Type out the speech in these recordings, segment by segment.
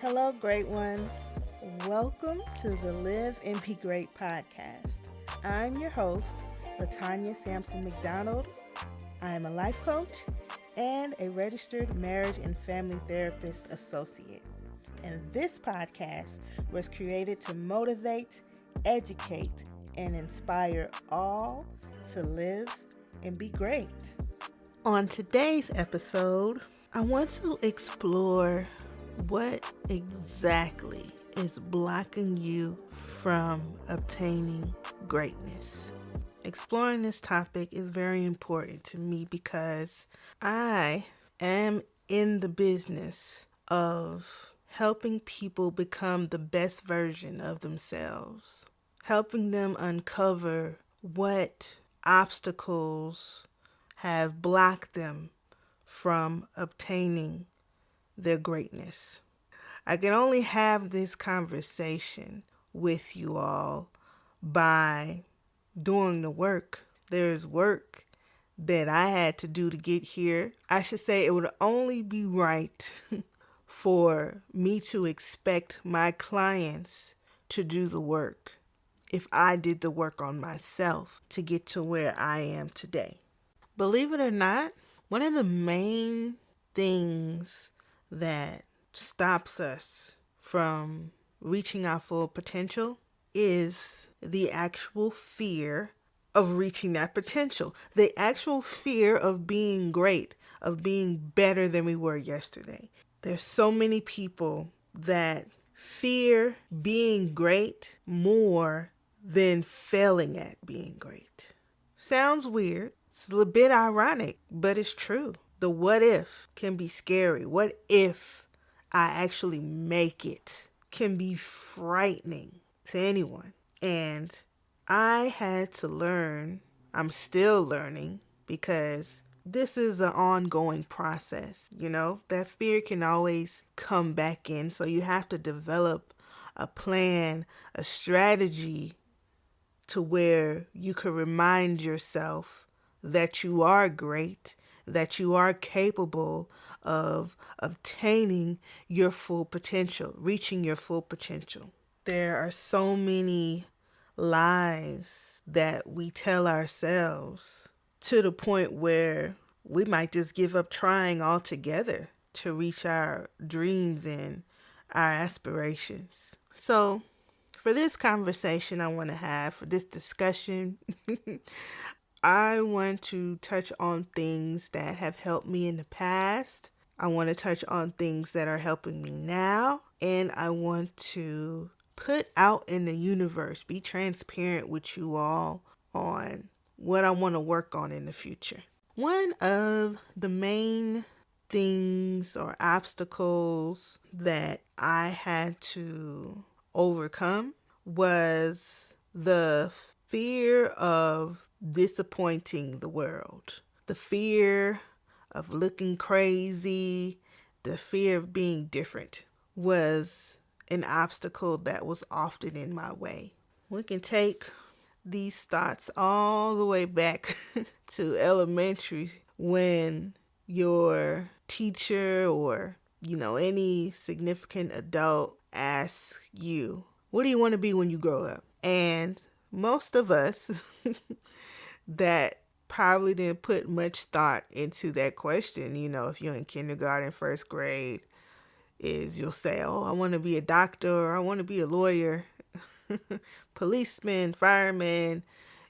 Hello, great ones. Welcome to the Live and Be Great podcast. I'm your host, Latanya Sampson McDonald. I am a life coach and a registered marriage and family therapist associate. And this podcast was created to motivate, educate, and inspire all to live and be great. On today's episode, I want to explore what exactly is blocking you from obtaining greatness. Exploring this topic is very important to me because I am in the business of helping people become the best version of themselves, helping them uncover what obstacles have blocked them from obtaining their greatness. I can only have this conversation with you all by doing the work. There's work that I had to do to get here. I should say it would only be right for me to expect my clients to do the work if I did the work on myself to get to where I am today. Believe it or not, one of the main things that stops us from reaching our full potential is the actual fear of reaching that potential. The actual fear of being great, of being better than we were yesterday. There's so many people that fear being great more than failing at being great. Sounds weird. It's a little bit ironic, but it's true. The what if can be scary. What if I actually make it can be frightening to anyone. And I had to learn, I'm still learning because this is an ongoing process. That fear can always come back in. So you have to develop a plan, a strategy to where you can remind yourself that you are great, that you are capable of obtaining your full potential, reaching your full potential. There are so many lies that we tell ourselves to the point where we might just give up trying altogether to reach our dreams and our aspirations. So, for this conversation I want to have, for this discussion, I want to touch on things that have helped me in the past. I want to touch on things that are helping me now. And I want to put out in the universe, be transparent with you all on what I want to work on in the future. One of the main things or obstacles that I had to overcome was the fear of disappointing the world, the fear of looking crazy, the fear of being different was an obstacle that was often in my way. We can take these thoughts all the way back to elementary when your teacher or any significant adult asks you, what do you want to be when you grow up? And most of us that probably didn't put much thought into that question, if you're in kindergarten, first grade, is you'll say, oh, I want to be a doctor, or I want to be a lawyer, policeman, fireman,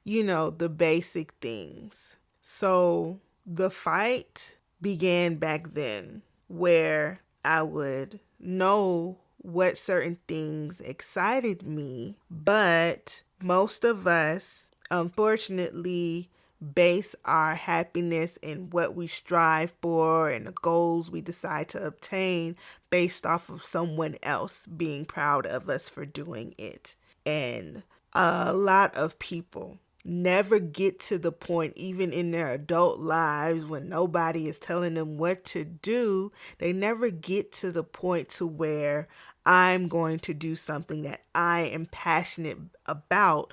the basic things. So the fight began back then where I would know what certain things excited me, but most of us, unfortunately, base our happiness and what we strive for and the goals we decide to obtain based off of someone else being proud of us for doing it. And a lot of people never get to the point, even in their adult lives, when nobody is telling them what to do, they never get to the point to where I'm going to do something that I am passionate about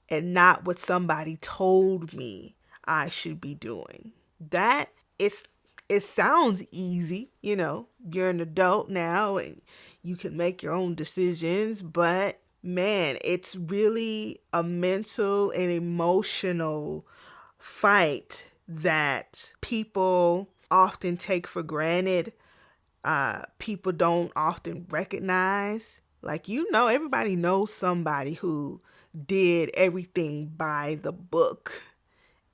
and not what somebody told me I should be doing. That is, it sounds easy, you're an adult now and you can make your own decisions, but man, it's really a mental and emotional fight that people often take for granted. People don't often recognize. Like, everybody knows somebody who did everything by the book,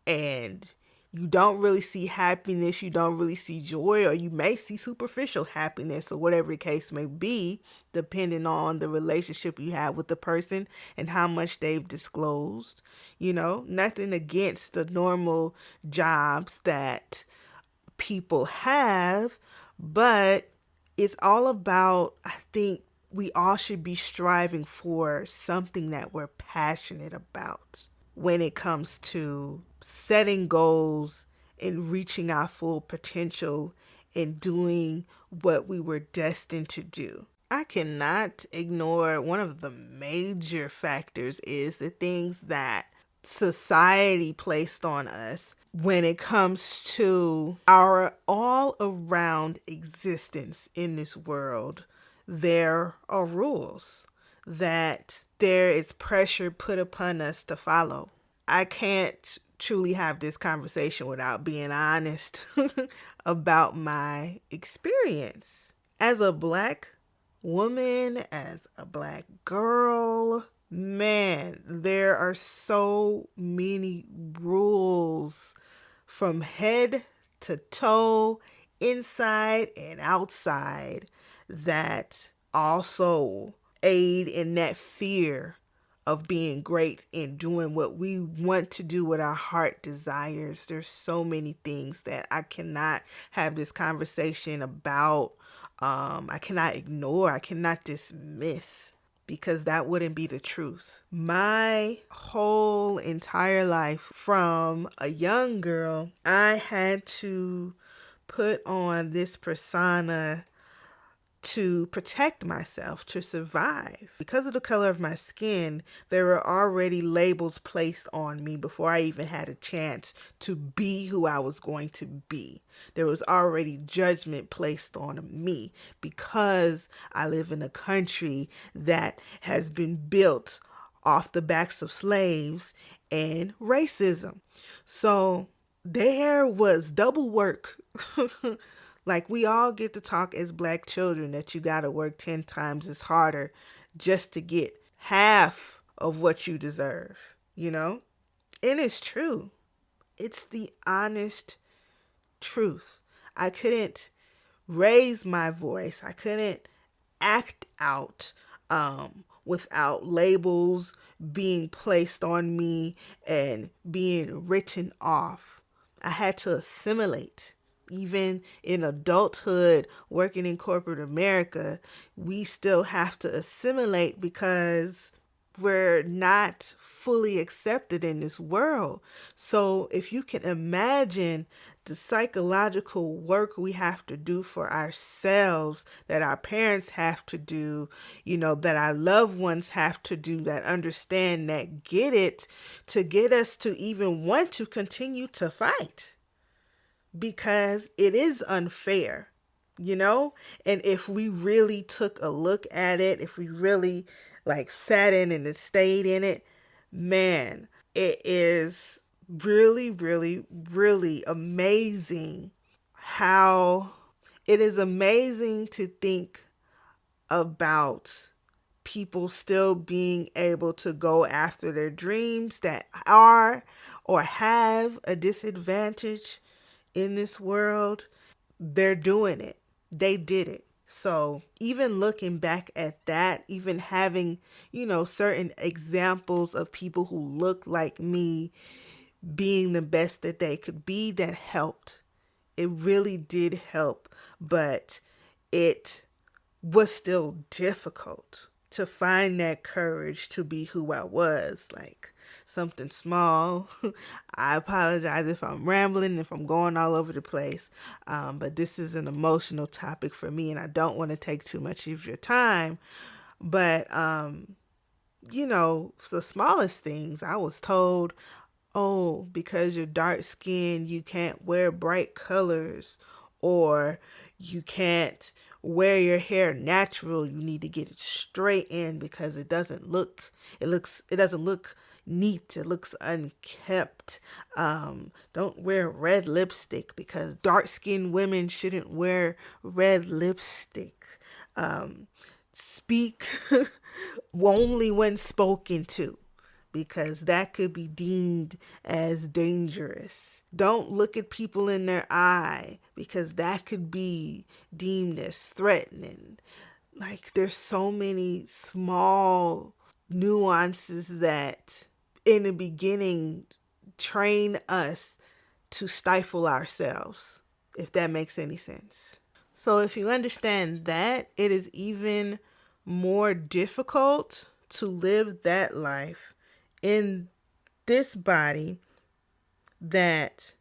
and you don't really see happiness, you don't really see joy, or you may see superficial happiness, or whatever the case may be, depending on the relationship you have with the person and how much they've disclosed. Nothing against the normal jobs that people have, but it's all about, I think we all should be striving for something that we're passionate about when it comes to setting goals and reaching our full potential and doing what we were destined to do. I cannot ignore one of the major factors is the things that society placed on us when it comes to our all around existence in this world. There are rules that there is pressure put upon us to follow. I can't truly have this conversation without being honest about my experience. As a Black woman, as a Black girl, man, there are so many rules from head to toe, inside and outside, that also aid in that fear of being great and doing what we want to do, what our heart desires. There's so many things that I cannot have this conversation about. I cannot ignore, I cannot dismiss, because that wouldn't be the truth. My whole entire life, from a young girl, I had to put on this persona to protect myself, to survive. Because of the color of my skin, there were already labels placed on me before I even had a chance to be who I was going to be. There was already judgment placed on me because I live in a country that has been built off the backs of slaves and racism. So there was double work. Like, we all get to talk as Black children that you got to work 10 times as harder just to get half of what you deserve, And it's true. It's the honest truth. I couldn't raise my voice. I couldn't act out without labels being placed on me and being written off. I had to assimilate. Even in adulthood, working in corporate America, we still have to assimilate because we're not fully accepted in this world. So if you can imagine the psychological work we have to do for ourselves, that our parents have to do, that our loved ones have to do, that understand, that get it, to get us to even want to continue to fight. Because it is unfair, and if we really took a look at it, if we really sat in and stayed in it, man, it is really, really, really amazing it is amazing to think about people still being able to go after their dreams that are or have a disadvantage in this world. They're doing it. They did it. So even looking back at that, even having, certain examples of people who look like me being the best that they could be, that helped. It really did help, but it was still difficult to find that courage to be who I was, something small. I apologize if I'm rambling, if I'm going all over the place, but this is an emotional topic for me and I don't want to take too much of your time. But, the smallest things, I was told, oh, because you're dark skinned, you can't wear bright colors, or you can't wear your hair natural. You need to get it straight in because it doesn't look neat. It looks unkempt. Don't wear red lipstick because dark skinned women shouldn't wear red lipstick. Speak only when spoken to, because that could be deemed as dangerous. Don't look at people in their eye because that could be deemed as threatening. Like, there's so many small nuances that in the beginning train us to stifle ourselves, if that makes any sense. So if you understand that, it is even more difficult to live that life in this body that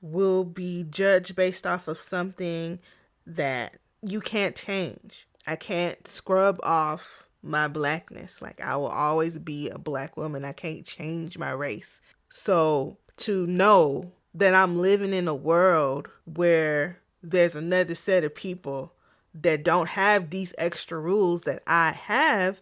will be judged based off of something that you can't change. I can't scrub off my blackness. Like, I will always be a black woman. I can't change my race. So to know that I'm living in a world where there's another set of people that don't have these extra rules that I have,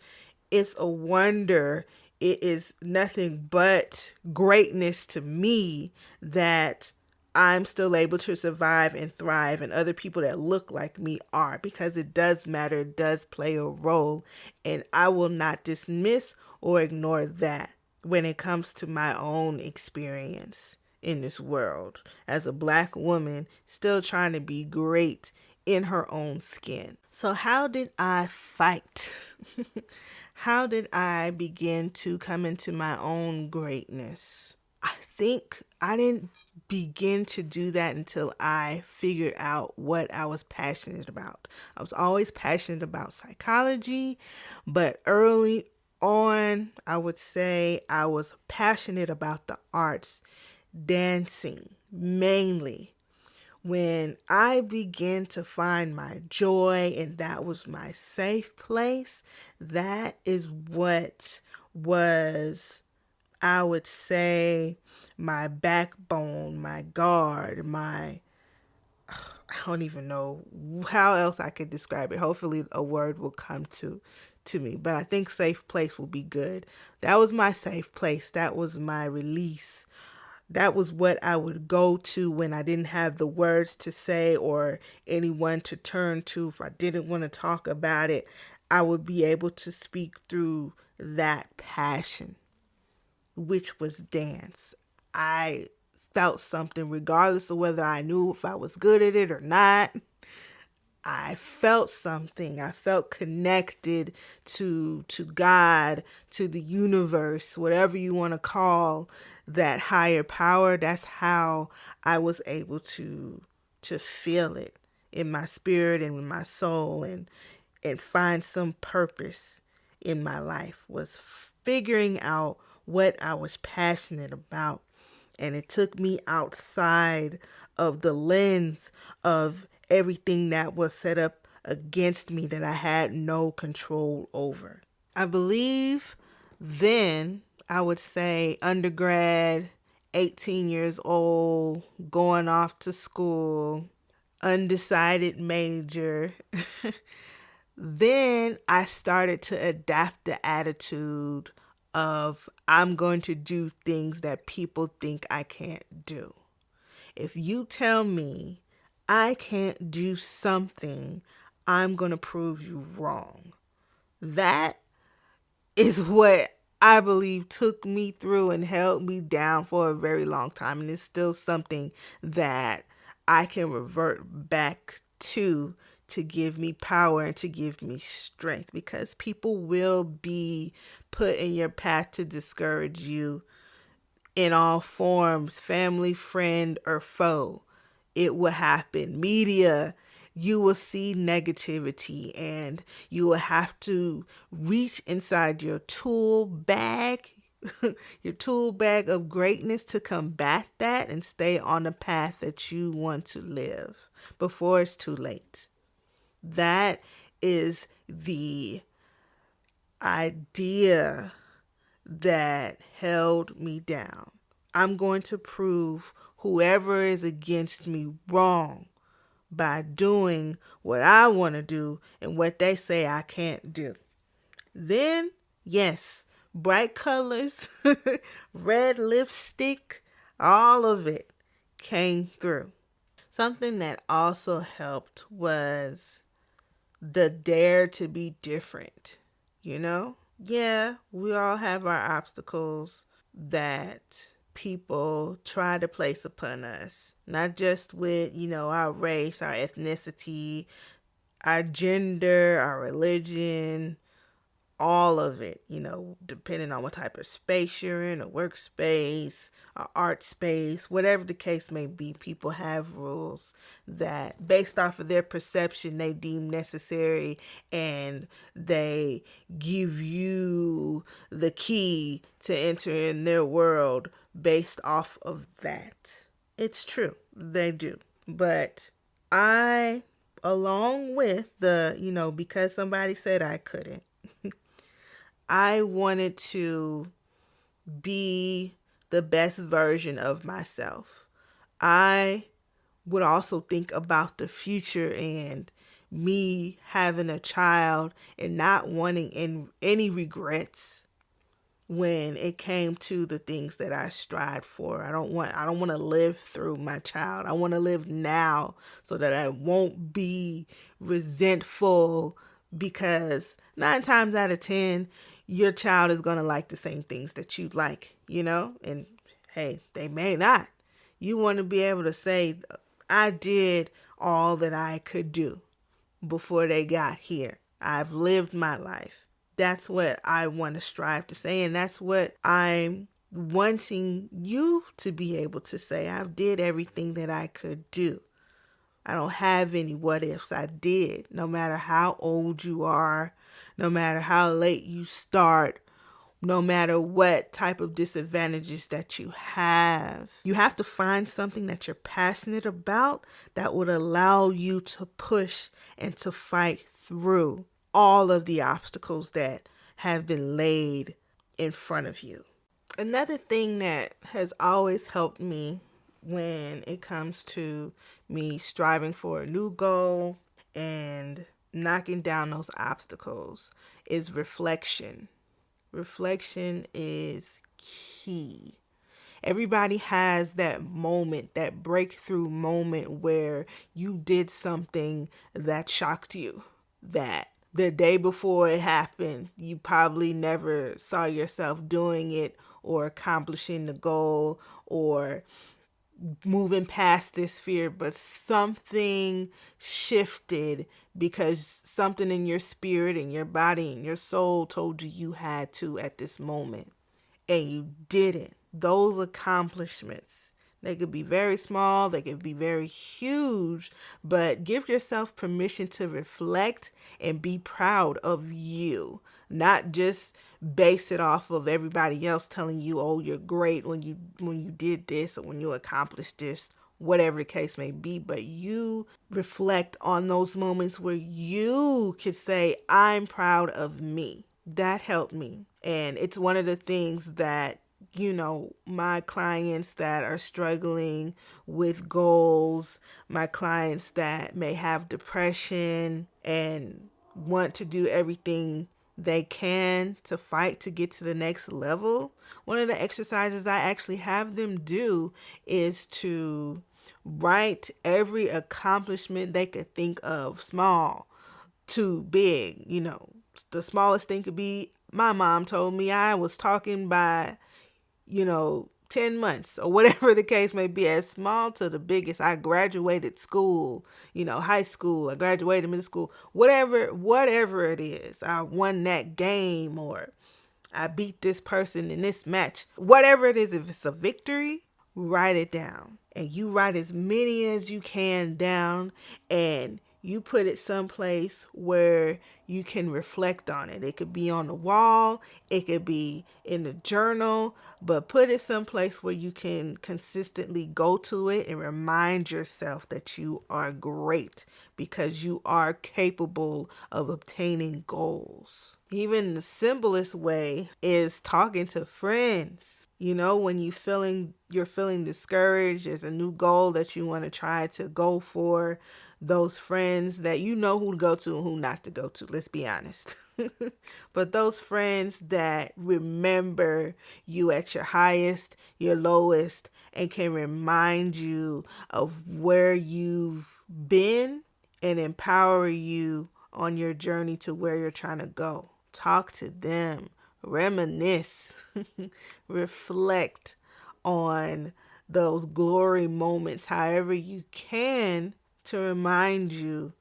it's a wonder. It is nothing but greatness to me that I'm still able to survive and thrive, and other people that look like me are, because it does matter, it does play a role, and I will not dismiss or ignore that when it comes to my own experience in this world as a black woman still trying to be great in her own skin. So how did I fight? How did I begin to come into my own greatness? I think I didn't begin to do that until I figured out what I was passionate about. I was always passionate about psychology, but early on, I would say I was passionate about the arts, dancing mainly. When I began to find my joy and that was my safe place, that is what was, I would say, my backbone, my guard, I don't even know how else I could describe it. Hopefully a word will come to me, but I think safe place will be good. That was my safe place. That was my release. That was what I would go to when I didn't have the words to say or anyone to turn to. If I didn't want to talk about it, I would be able to speak through that passion, which was dance. I felt something regardless of whether I knew if I was good at it or not. I felt something. I felt connected to God, to the universe, whatever you want to call that higher power. That's how I was able to feel it in my spirit and in my soul, and find some purpose in my life, was figuring out what I was passionate about. And it took me outside of the lens of everything that was set up against me that I had no control over. I believe then, I would say undergrad, 18 years old, going off to school, undecided major. Then I started to adapt the attitude of, I'm going to do things that people think I can't do. If you tell me I can't do something, I'm going to prove you wrong. That is what I believe took me through and held me down for a very long time. And it's still something that I can revert back to give me power and to give me strength, because people will be put in your path to discourage you in all forms, family, friend, or foe. It will happen. Media, you will see negativity, and you will have to reach inside your tool bag, your tool bag of greatness, to combat that and stay on the path that you want to live before it's too late. That is the idea that held me down. I'm going to prove whoever is against me wrong by doing what I want to do and what they say I can't do. Then, yes, bright colors, red lipstick, all of it came through. Something that also helped was the dare to be different, you know? Yeah, we all have our obstacles that people try to place upon us, not just with, our race, our ethnicity, our gender, our religion, all of it, depending on what type of space you're in, a workspace, a art space, whatever the case may be. People have rules that based off of their perception they deem necessary, and they give you the key to enter in their world based off of that. It's true, they do. But I, along with because somebody said I couldn't, I wanted to be the best version of myself. I would also think about the future and me having a child and not wanting any regrets when it came to the things that I strive for. I don't want to live through my child. I want to live now so that I won't be resentful, because 9 times out of 10 your child is going to like the same things that you like, and hey, they may not. You want to be able to say, I did all that I could do before they got here. I've lived my life. That's what I want to strive to say, and that's what I'm wanting you to be able to say. I did everything that I could do. I don't have any what ifs. I did. No matter how old you are, no matter how late you start, no matter what type of disadvantages that you have to find something that you're passionate about that would allow you to push and to fight through all of the obstacles that have been laid in front of you. Another thing that has always helped me when it comes to me striving for a new goal and knocking down those obstacles is reflection. Reflection is key. Everybody has that moment, that breakthrough moment where you did something that shocked you, that the day before it happened, you probably never saw yourself doing it or accomplishing the goal or moving past this fear, but something shifted because something in your spirit and your body and your soul told you you had to at this moment, and you did it. Those accomplishments, they could be very small, they could be very huge, but give yourself permission to reflect and be proud of you. Not just base it off of everybody else telling you, oh, you're great when you did this or when you accomplished this, whatever the case may be, but you reflect on those moments where you could say, I'm proud of me. That helped me. And it's one of the things that my clients that are struggling with goals, my clients that may have depression and want to do everything they can to fight to get to the next level, one of the exercises I actually have them do is to write every accomplishment they could think of, small to big. The smallest thing could be, my mom told me I was talking by 10 months or whatever the case may be, as small to the biggest. I graduated school, high school, I graduated middle school, whatever it is. I won that game, or I beat this person in this match, whatever it is. If it's a victory, write it down, and you write as many as you can down, and you put it someplace where you can reflect on it. It could be on the wall, it could be in the journal, but put it someplace where you can consistently go to it and remind yourself that you are great, because you are capable of obtaining goals. Even the simplest way is talking to friends. When you're feeling discouraged, there's a new goal that you want to try to go for. those friends that you know who to go to and who not to go to, let's be honest. But those friends that remember you at your highest, your lowest, and can remind you of where you've been and empower you on your journey to where you're trying to go. Talk to them, reminisce, reflect on those glory moments however you can, to remind you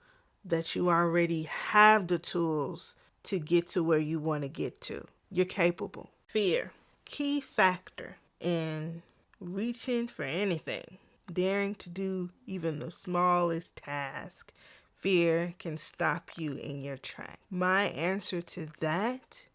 that you already have the tools to get to where you want to get to. You're capable. Fear, key factor in reaching for anything, daring to do even the smallest task. Fear can stop you in your track. My answer to that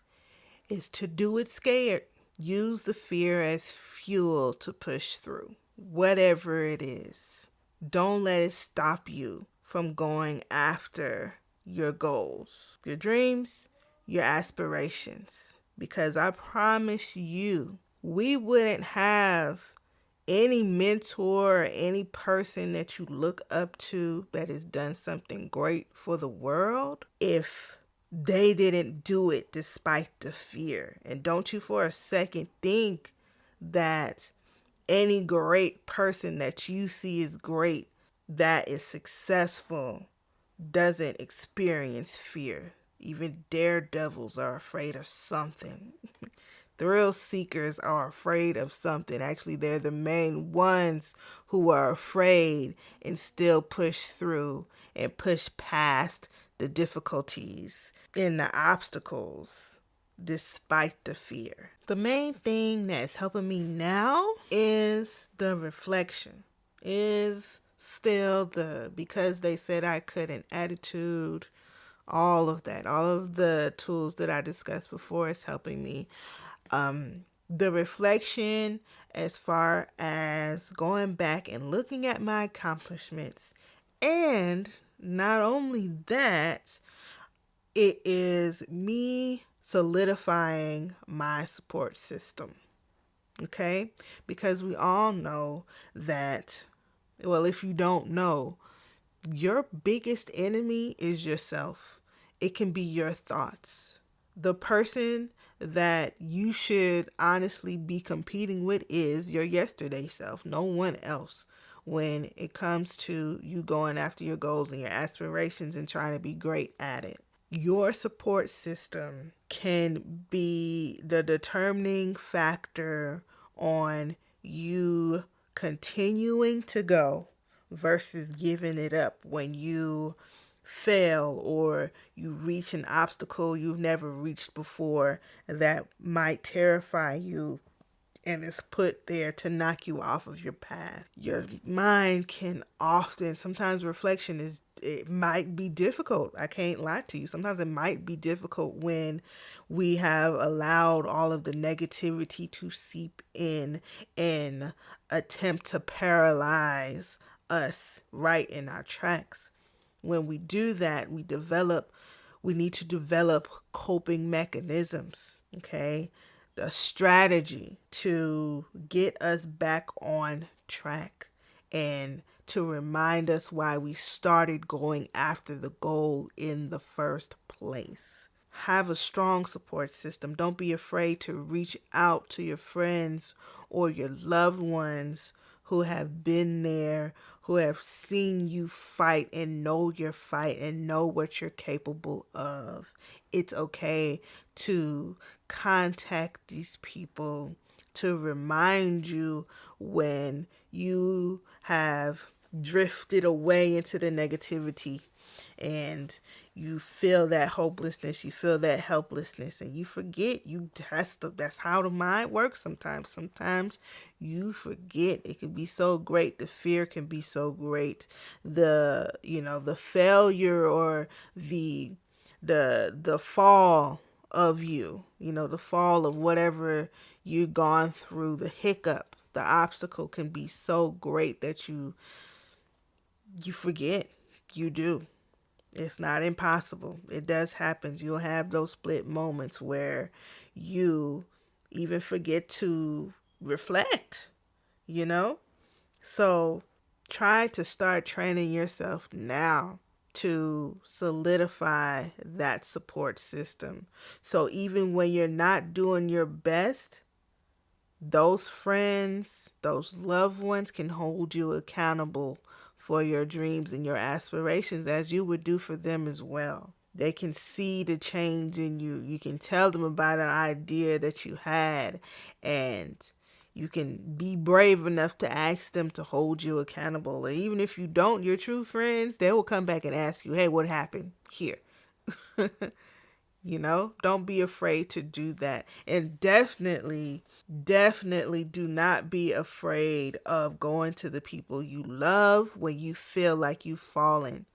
is to do it scared. Use the fear as fuel to push through, whatever it is. Don't let it stop you from going after your goals, your dreams, your aspirations. Because I promise you, we wouldn't have any mentor or any person that you look up to that has done something great for the world if they didn't do it despite the fear. And don't you for a second think that any great person that you see is great, that is successful, doesn't experience fear. Even daredevils are afraid of something. Thrill seekers are afraid of something. Actually, they're the main ones who are afraid and still push through and push past the difficulties and the obstacles despite the fear. The main thing that's helping me now is the reflection, is still the because they said I couldn't attitude, all of that, all of the tools that I discussed before is helping me. The reflection as far as going back and looking at my accomplishments, and not only that, it is me solidifying my support system. Okay? Because we all know that, well, if you don't know, your biggest enemy is yourself. It can be your thoughts. The person that you should honestly be competing with is your yesterday self, no one else. When it comes to you going after your goals and your aspirations and trying to be great at it, your support system can be the determining factor on you continuing to go versus giving it up when you fail or you reach an obstacle you've never reached before that might terrify you and is put there to knock you off of your path. Your mind can often, sometimes reflection is, it might be difficult. I can't lie to you. Sometimes it might be difficult when we have allowed all of the negativity to seep in and attempt to paralyze us right in our tracks. When we do that, we need to develop coping mechanisms, okay? The strategy to get us back on track and to remind us why we started going after the goal in the first place. Have a strong support system. Don't be afraid to reach out to your friends or your loved ones who have been there, who have seen you fight and know your fight and know what you're capable of. It's okay to contact these people to remind you when you have drifted away into the negativity and you feel that hopelessness, you feel that helplessness, and you forget. That's how the mind works sometimes. Sometimes you forget. It can be so great. The fear can be so great. The failure or the fall of you, the fall of whatever you've gone through, the hiccup, the obstacle can be so great that you forget. You do. It's not impossible. It does happen. You'll have those split moments where you even forget to reflect, So Try to start training yourself now to solidify that support system. So even when you're not doing your best, those friends, those loved ones can hold you accountable for your dreams and your aspirations as you would do for them as well. They can see the change in you. You can tell them about an idea that you had, and you can be brave enough to ask them to hold you accountable. And even if you don't, your true friends, they will come back and ask you, hey, what happened here? Don't be afraid to do that. And definitely do not be afraid of going to the people you love when you feel like you've fallen,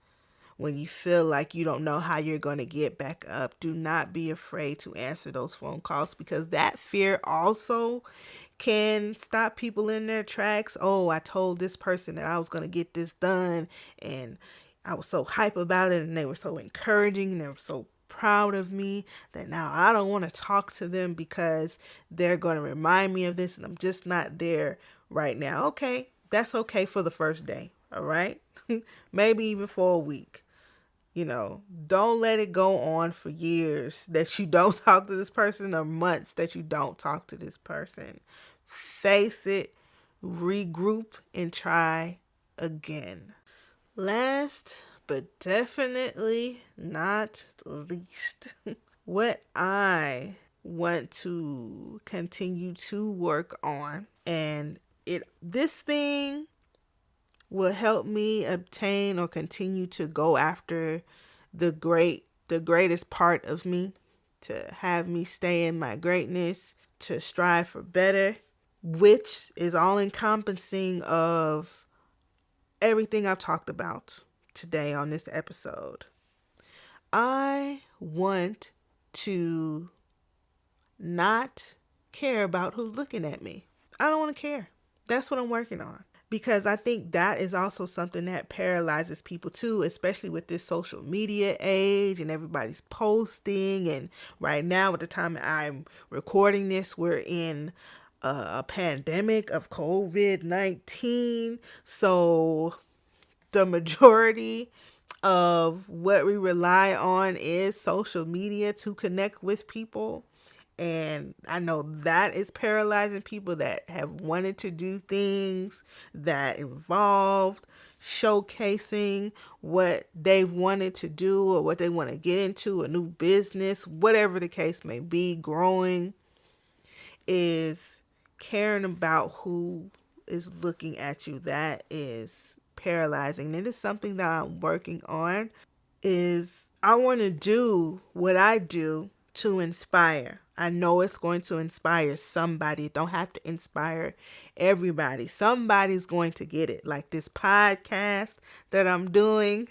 when you feel like you don't know how you're going to get back up. Do not be afraid to answer those phone calls, because that fear also can stop people in their tracks. Oh, I told this person that I was going to get this done, and I was so hype about it, and they were so encouraging, and they were so proud of me that now I don't want to talk to them because they're going to remind me of this, and I'm just not there right now. Okay, that's okay for the first day, all right? Maybe even for a week. Don't let it go on for years that you don't talk to this person, or months that you don't talk to this person. Face it, regroup, and try again. Last but definitely not least, what I want to continue to work on, and this thing will help me obtain or continue to go after the greatest part of me, to have me stay in my greatness, to strive for better, which is all encompassing of everything I've talked about today on this episode. I want to not care about who's looking at me. I don't want to care. That's what I'm working on. Because I think that is also something that paralyzes people too, especially with this social media age and everybody's posting. And right now, at the time I'm recording this, we're in a pandemic of COVID-19. So the majority of what we rely on is social media to connect with people. And I know that is paralyzing people that have wanted to do things that involved showcasing what they've wanted to do or what they want to get into, a new business, whatever the case may be. Growing is caring about who is looking at you. That is paralyzing. And it is something that I'm working on. Is I want to do what I do to inspire. I know it's going to inspire somebody. It don't have to inspire everybody. Somebody's going to get it. Like this podcast that I'm doing,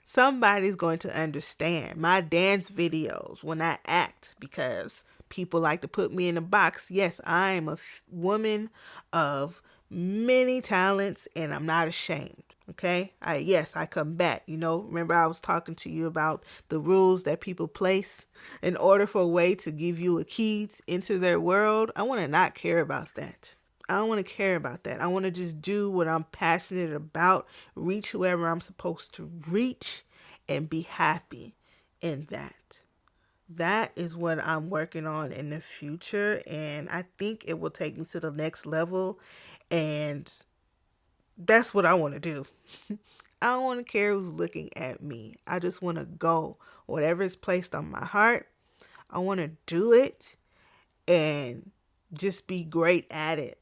somebody's going to understand. My dance videos when I act, because people like to put me in a box. Yes, I am a woman of many talents, and I'm not ashamed. Okay. I come back. Remember I was talking to you about the rules that people place in order for a way to give you a key into their world. I want to not care about that. I don't want to care about that. I want to just do what I'm passionate about, reach whoever I'm supposed to reach, and be happy in that. That is what I'm working on in the future, and I think it will take me to the next level, and that's what I want to do. I don't want to care who's looking at me. I just want to go. Whatever is placed on my heart, I want to do it and just be great at it.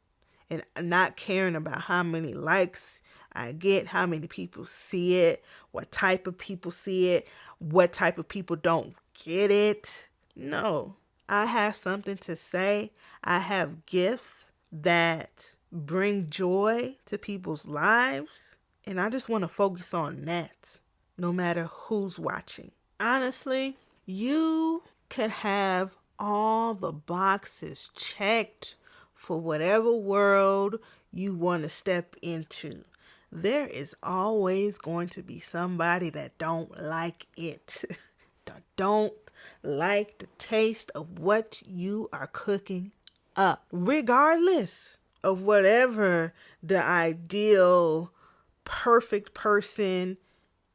And not caring about how many likes I get, how many people see it, what type of people see it, what type of people don't get it. No, I have something to say. I have gifts that bring joy to people's lives, and I just want to focus on that, no matter who's watching. Honestly, you could have all the boxes checked for whatever world you want to step into. There is always going to be somebody that don't like it, that don't like the taste of what you are cooking up, regardless of whatever the ideal perfect person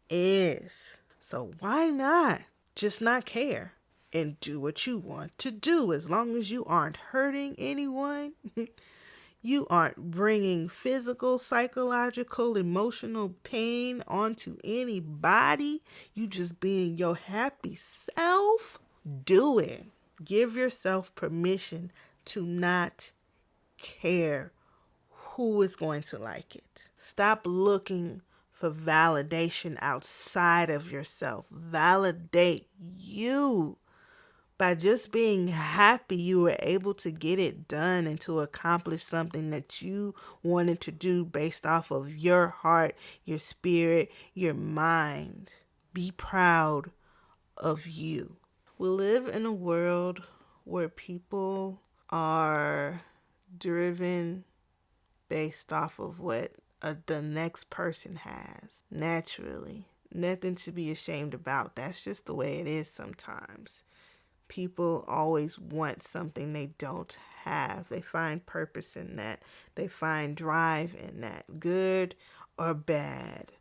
is. So why not just not care and do what you want to do, as long as you aren't hurting anyone? You aren't bringing physical, psychological, emotional pain onto anybody. You just being your happy self. Do it. Give yourself permission to not care who is going to like it. Stop looking for validation outside of yourself. Validate you. By just being happy, you were able to get it done and to accomplish something that you wanted to do based off of your heart, your spirit, your mind. Be proud of you. We live in a world where people are driven based off of what the next person has, naturally. Nothing to be ashamed about. That's just the way it is sometimes. People always want something they don't have. They find purpose in that. They find drive in that, good or bad.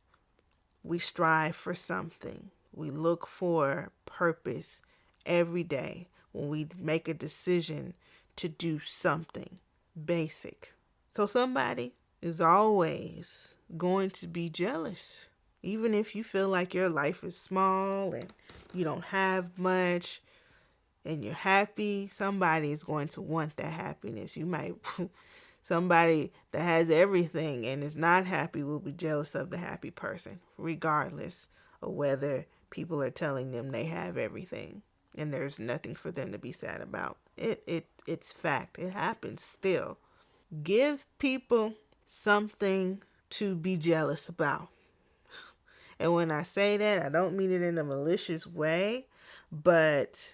We strive for something. We look for purpose every day when we make a decision to do something basic. So somebody is always going to be jealous. Even if you feel like your life is small and you don't have much and you're happy, somebody is going to want that happiness. You might, somebody that has everything and is not happy will be jealous of the happy person, regardless of whether people are telling them they have everything and there's nothing for them to be sad about. It's fact. It happens still. Give people something to be jealous about. And when I say that, I don't mean it in a malicious way, but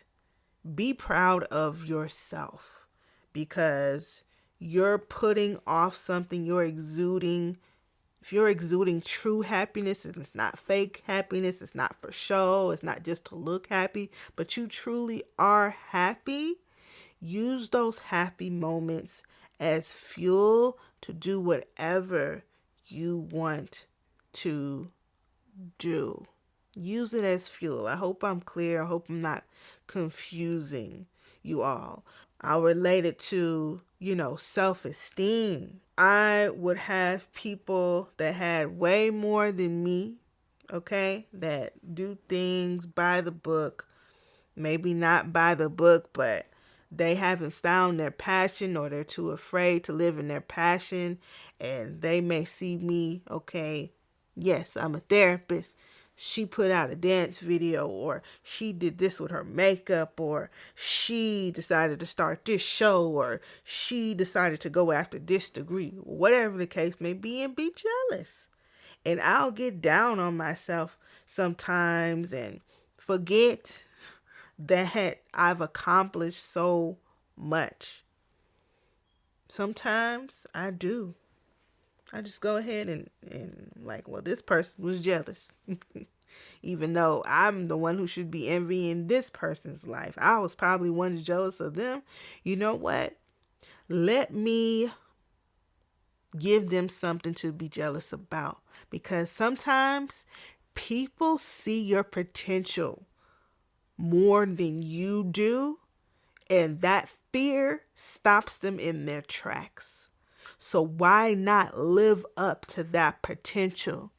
be proud of yourself, because you're putting off something, you're exuding. If you're exuding true happiness, and it's not fake happiness, it's not for show, it's not just to look happy, but you truly are happy, use those happy moments as fuel to do whatever you want to do. Use it as fuel. I hope I'm clear. I hope I'm not confusing you all. I'll relate it to, self-esteem. I would have people that had way more than me, okay, that do things by the book, maybe not by the book, but they haven't found their passion, or they're too afraid to live in their passion, and they may see me, okay, yes, I'm a therapist. She put out a dance video, or she did this with her makeup, or she decided to start this show, or she decided to go after this degree, whatever the case may be, and be jealous. And I'll get down on myself sometimes and forget that I've accomplished so much. Sometimes I do. I just go ahead and like, well, this person was jealous. Even though I'm the one who should be envying this person's life. I was probably once jealous of them. You know what? Let me give them something to be jealous about. Because sometimes people see your potential more than you do, and that fear stops them in their tracks. So why not live up to that potential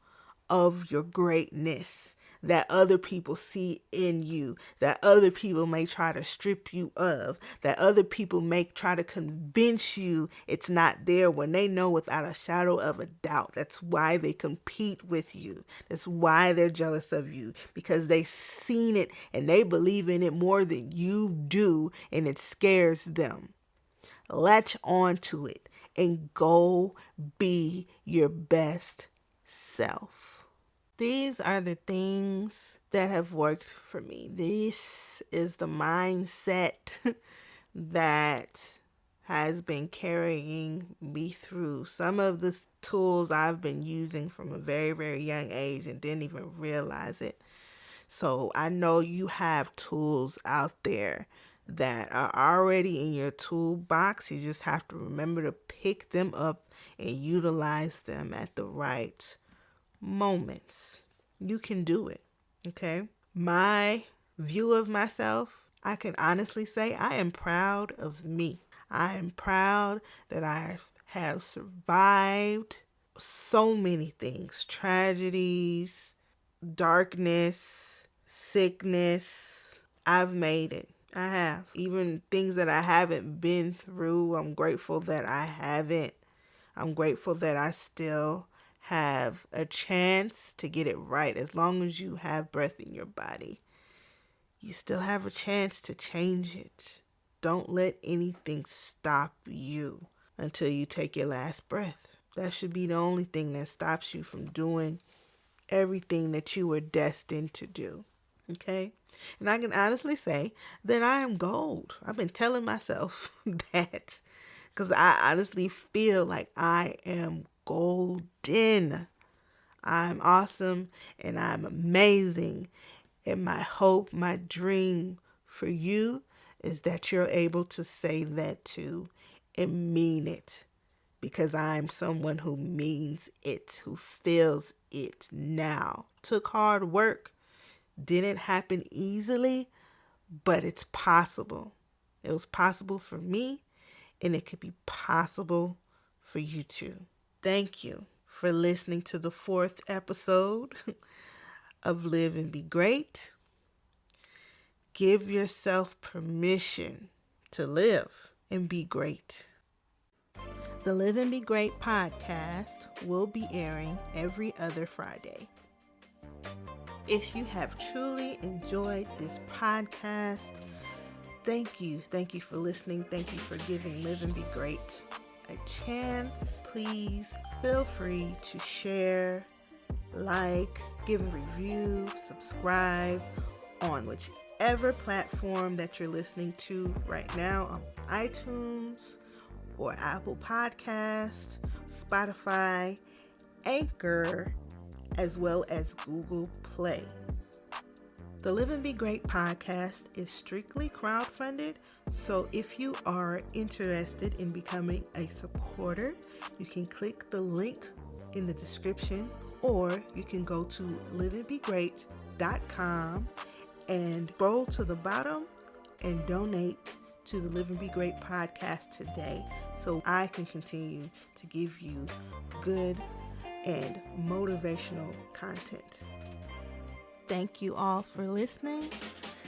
of your greatness that other people see in you, that other people may try to strip you of, that other people may try to convince you it's not there when they know without a shadow of a doubt. That's why they compete with you. That's why they're jealous of you, because they've seen it and they believe in it more than you do, and it scares them. Latch on to it and go be your best self. These are the things that have worked for me. This is the mindset that has been carrying me through. Some of the tools I've been using from a very, very young age and didn't even realize it. So I know you have tools out there that are already in your toolbox. You just have to remember to pick them up and utilize them at the right moments. You can do it, okay? My view of myself, I can honestly say I am proud of me. I am proud that I have survived so many things, tragedies, darkness, sickness. I've made it. I have. Even things that I haven't been through, I'm grateful that I haven't. I'm grateful that I still have a chance to get it right. As long as you have breath in your body, you still have a chance to change it. Don't let anything stop you until you take your last breath. That should be the only thing that stops you from doing everything that you were destined to do. Okay? And I can honestly say that I am gold. I've been telling myself that because I honestly feel like I am golden. I'm awesome and I'm amazing. And my hope, my dream for you is that you're able to say that too and mean it. Because I'm someone who means it, who feels it now. Took hard work, didn't happen easily, but it's possible. It was possible for me, and it could be possible for you too. Thank you for listening to the 4th episode of Live and Be Great. Give yourself permission to live and be great. The Live and Be Great podcast will be airing every other Friday. If you have truly enjoyed this podcast, thank you. Thank you for listening. Thank you for giving Live and Be Great a chance. Please feel free to share, like, give a review, subscribe on whichever platform that you're listening to right now, on iTunes or Apple Podcast, Spotify, Anchor, as well as Google Play. The Live and Be Great podcast is strictly crowdfunded, so if you are interested in becoming a supporter, you can click the link in the description, or you can go to liveandbegreat.com and scroll to the bottom and donate to the Live and Be Great podcast today, so I can continue to give you good and motivational content. Thank you all for listening,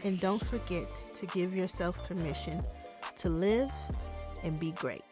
and don't forget to give yourself permission to live and be great.